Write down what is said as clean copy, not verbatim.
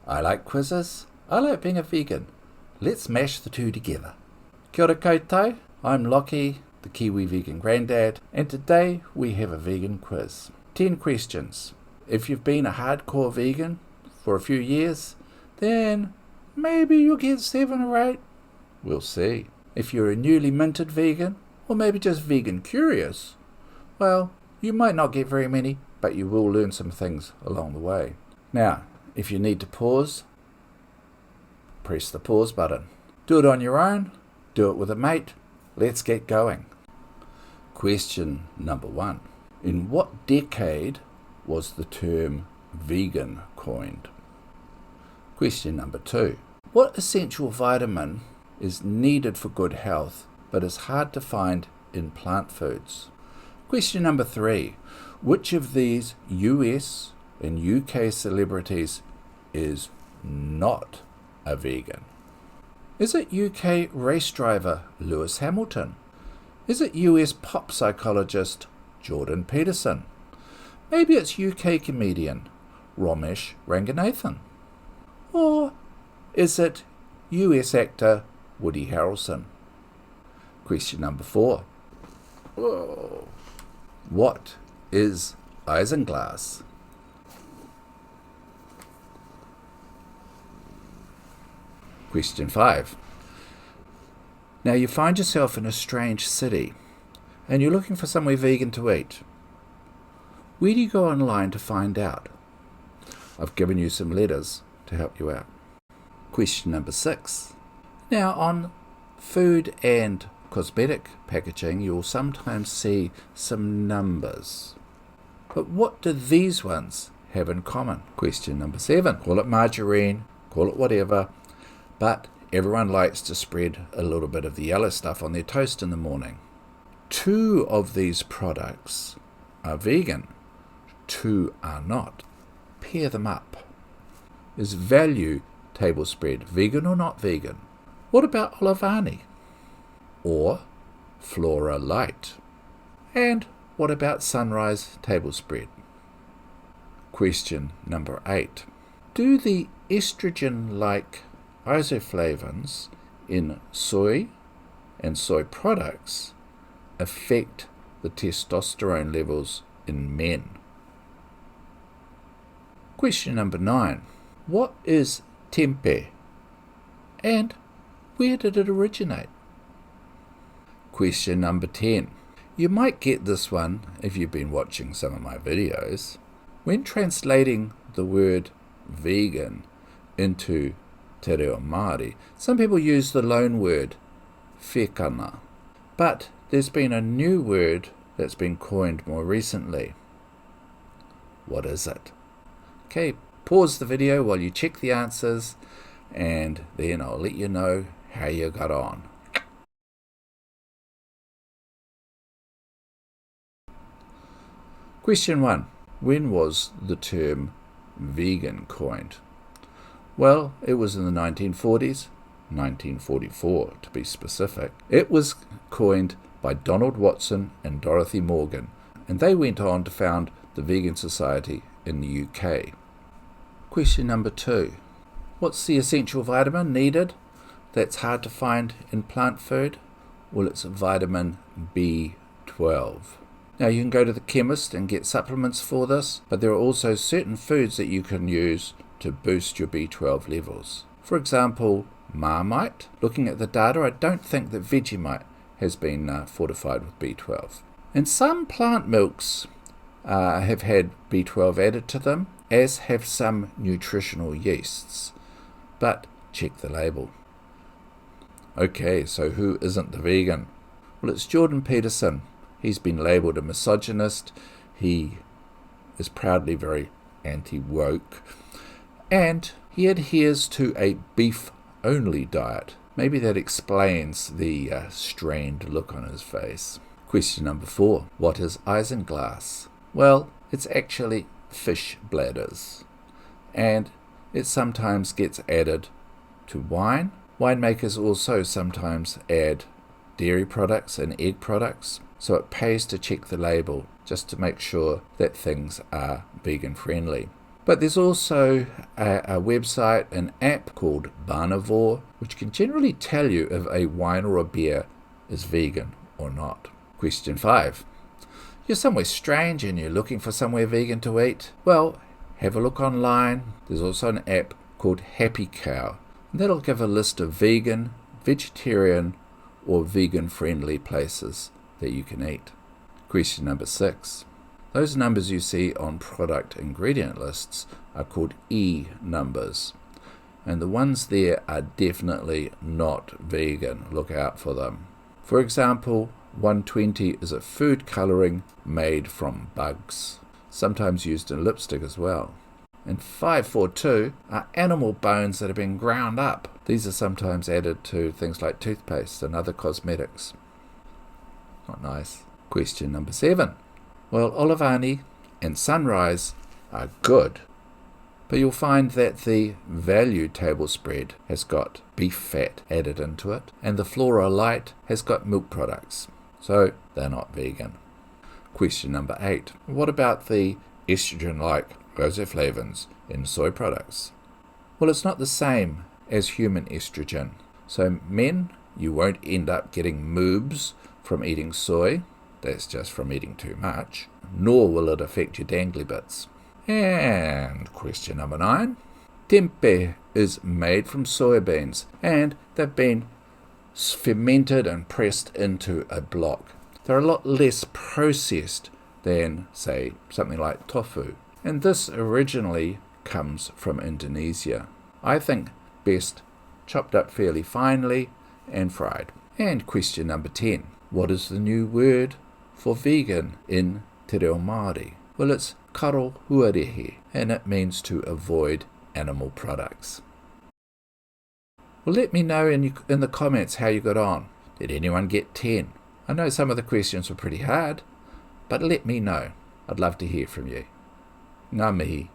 I like quizzes. I like being a vegan. Let's mash the two together. Kia ora koutou. I'm Lockie, the Kiwi vegan granddad, and today we have a vegan quiz. 10 questions. If you've been a hardcore vegan for a few years, then maybe you'll get 7 or 8. We'll see. If you're a newly minted vegan, or maybe just vegan curious, well, you might not get very many, but you will learn some things along the way. Now, if you need to pause, press the pause button. Do it on your own, do it with a mate. Let's get going. Question number 1. In what decade was the term vegan coined? Question number 2. What essential vitamin is needed for good health but is hard to find in plant foods? Question number 3. Which of these US and UK celebrities is not a vegan? Is it UK race driver Lewis Hamilton? Is it US pop psychologist Jordan Peterson? Maybe it's UK comedian Ramesh Ranganathan? Or is it US actor Woody Harrelson? Question number 4. Whoa. What is isinglass? Question 5. Now you find yourself in a strange city and you're looking for somewhere vegan to eat. Where do you go online to find out? I've given you some letters to help you out. Question number 6. Now on food and cosmetic packaging you'll sometimes see some numbers. But what do these ones have in common? Question number 7. Call it margarine, call it whatever, but everyone likes to spread a little bit of the yellow stuff on their toast in the morning. 2 of these products are vegan, 2 are not. Pair them up. Is Value table spread vegan or not vegan? What about Olivani? Or Flora Light? And what about Sunrise table spread? Question number 8. Do the estrogen-like isoflavones in soy and soy products affect the testosterone levels in men? Question number 9. What is tempeh and where did it originate? Question number 10. You might get this one if you've been watching some of my videos. When translating the word vegan into te reo Māori, some people use the loan word whekana, but there's been a new word that's been coined more recently. What is it? Okay, pause the video while you check the answers and then I'll let you know how you got on. Question 1. When was the term vegan coined? Well, it was in the 1940s, 1944 to be specific. It was coined by Donald Watson and Dorothy Morgan, and they went on to found the Vegan Society in the UK. Question number 2. What's the essential vitamin needed that's hard to find in plant food? Well, it's vitamin B12. Now you can go to the chemist and get supplements for this, but there are also certain foods that you can use to boost your B12 levels. For example, Marmite. Looking at the data, I don't think that Vegemite has been fortified with B12. And some plant milks have had B12 added to them, as have some nutritional yeasts. But check the label. Okay, so who isn't the vegan? Well, it's Jordan Peterson. He's been labelled a misogynist. He is proudly very anti-woke. And he adheres to a beef-only diet. Maybe that explains the strained look on his face. Question number 4. What is isinglass? Well, it's actually fish bladders. And it sometimes gets added to wine. Winemakers also sometimes add dairy products and egg products. So it pays to check the label just to make sure that things are vegan friendly. But there's also a website, an app called Barnivore, which can generally tell you if a wine or a beer is vegan or not. Question 5. You're somewhere strange and you're looking for somewhere vegan to eat? Well, have a look online. There's also an app called Happy Cow. And that'll give a list of vegan, vegetarian, or vegan-friendly places that you can eat. Question number 6. Those numbers you see on product ingredient lists are called E numbers. And the ones there are definitely not vegan. Look out for them. For example, 120 is a food colouring made from bugs, sometimes used in lipstick as well. And 542 are animal bones that have been ground up. These are sometimes added to things like toothpaste and other cosmetics. Not nice. Question number 7. Well, Olivani and Sunrise are good, but you'll find that the value table spread has got beef fat added into it, and the Flora Light has got milk products, so they're not vegan. Question number 8. What about the estrogen-like riboflavins in soy products? Well, it's not the same as human estrogen. So men, you won't end up getting moobs from eating soy. That's just from eating too much. Nor will it affect your dangly bits. And question number 9. Tempeh is made from soybeans, and they've been fermented and pressed into a block. They're a lot less processed than, say, something like tofu. And this originally comes from Indonesia. I think best chopped up fairly finely and fried. And question number 10. What is the new word for vegan in Te Reo Māori? Well, it's karo huarehe, and it means to avoid animal products. Well, let me know in the comments how you got on. Did anyone get 10? I know some of the questions were pretty hard, but let me know. I'd love to hear from you. Ngā mihi.